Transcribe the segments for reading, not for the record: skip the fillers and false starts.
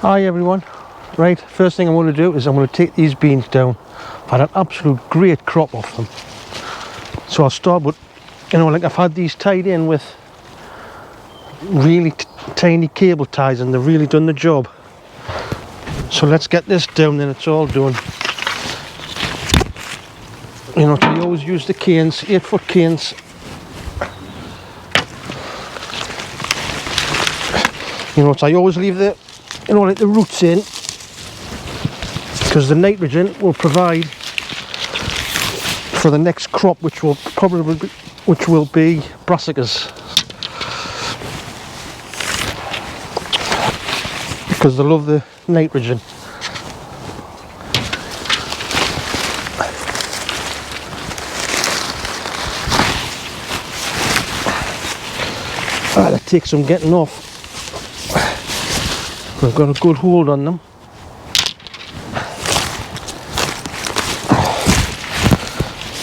Hi everyone. Right, first thing I'm going to do is I'm going to take these beans down. I've had an absolute great crop off them. So I'll start with, like I've had these tied in with really tiny cable ties and they've really done the job. So let's get this down, then it's all done. So you always use the canes, 8-foot canes. So I always leave the like the roots in, because the nitrogen will provide for the next crop, which will be brassicas, because they love the nitrogen. That takes some getting off. I've got a good hold on them.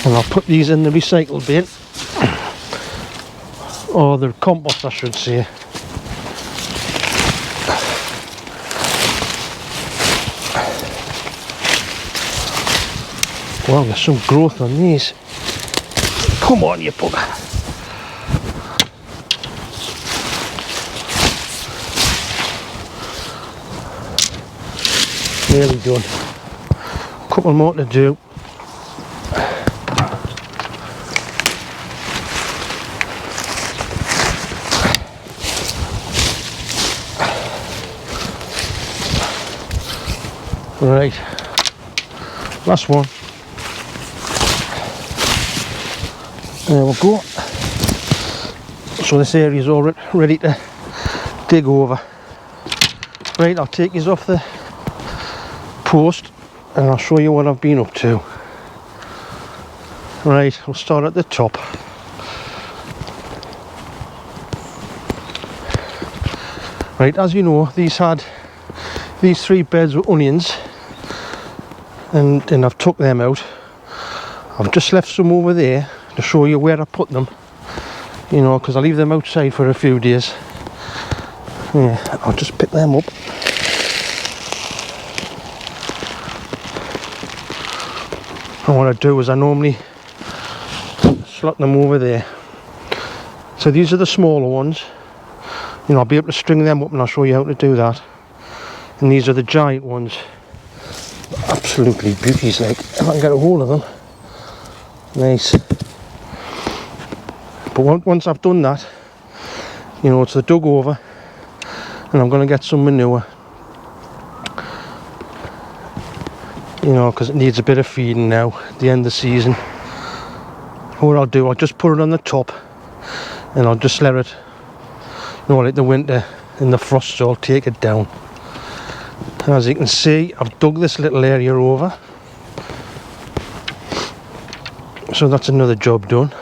And I'll put these in the recycle bin, or the compost I should say. Wow, there's some growth on these. Come on, you bugger. Nearly done. Couple more to do. Right, last one. There we go. So this area is all ready to dig over. Right, I'll take these off the post and I'll show you what I've been up to. Right, we'll start at the top. Right, as you know, these 3 beds with onions, and I've took them out. I've just left some over there to show you where I put them, because I leave them outside for a few days. Yeah, I'll just pick them up. And what I do is I normally slot them over there. So these are the smaller ones. I'll be able to string them up and I'll show you how to do that. And these are the giant ones. Absolutely beauties, like, if I can get a hold of them. Nice. But once I've done that, it's the dug over, and I'm going to get some manure. Because it needs a bit of feeding now at the end of the season. What I'll do, I'll just put it on the top, and I'll just let it, like the winter and the frosts, I'll take it down. And as you can see, I've dug this little area over, so that's another job done.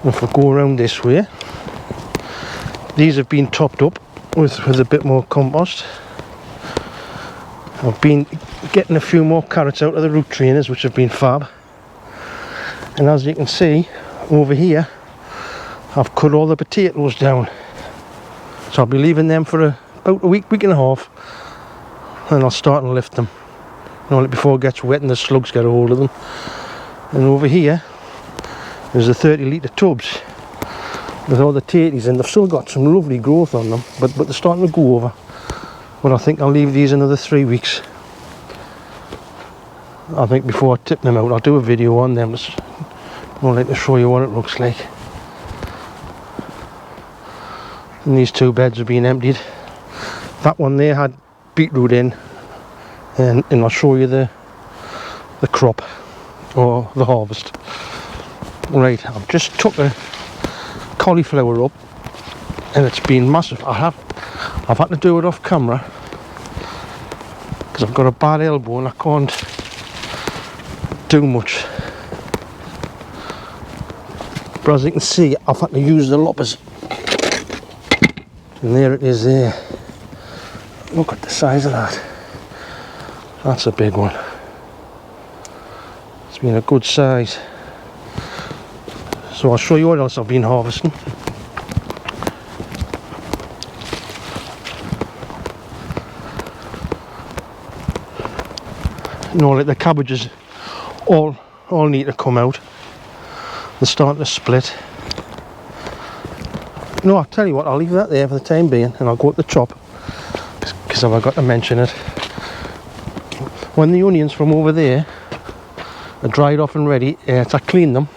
If I go around this way, these have been topped up with a bit more compost. I've been getting a few more carrots out of the root trainers, which have been fab. And as you can see over here, I've cut all the potatoes down, so I'll be leaving them for about a week and a half, and I'll start and lift them, before it gets wet and the slugs get a hold of them. And over here there's the 30-litre tubs with all the tatties, and they've still got some lovely growth on them, but they're starting to go over. But I think I'll leave these another 3 weeks. I think before I tip them out, I'll do a video on them, just to show you what it looks like. And these 2 beds have been emptied. That one there had beetroot in, and I'll show you the crop, or the harvest. Right, I've just took a cauliflower up, and it's been massive. I've had to do it off camera because I've got a bad elbow and I can't do much. But as you can see, I've had to use the loppers, and there it is there. Look at the size of that. That's a big one. It's been a good size. So I'll show you what else I've been harvesting. You know, like the cabbages all need to come out. They're starting to split. No, I'll tell you what, I'll leave that there for the time being and I'll go at the top because I've got to mention it. When the onions from over there are dried off and ready to clean them,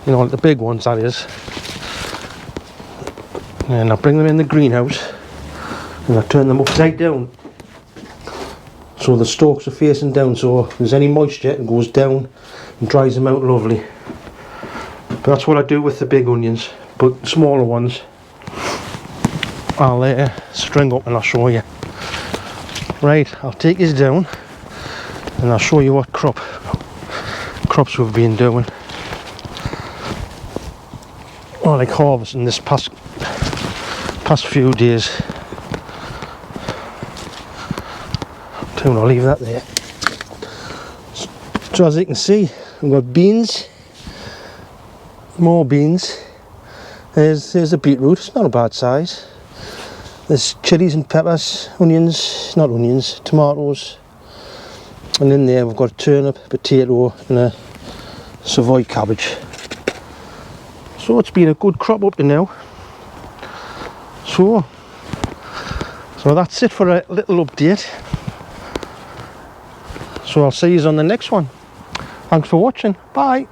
you know, like the big ones that is, and I'll bring them in the greenhouse and I'll turn them upside down so the stalks are facing down, so if there's any moisture it goes down and dries them out lovely. But that's what I do with the big onions, but smaller ones I'll string up and I'll show you. Right, I'll take this down and I'll show you what crops we've been doing. Oh, like harvesting this past few days. I'll leave that there. So as you can see, we've got beans, more beans. There's a beetroot, it's not a bad size. There's chilies and peppers, onions, not onions, tomatoes. And in there we've got a turnip, potato and a Savoy cabbage. So it's been a good crop up to now. So that's it for a little update. So I'll see you on the next one. Thanks for watching. Bye.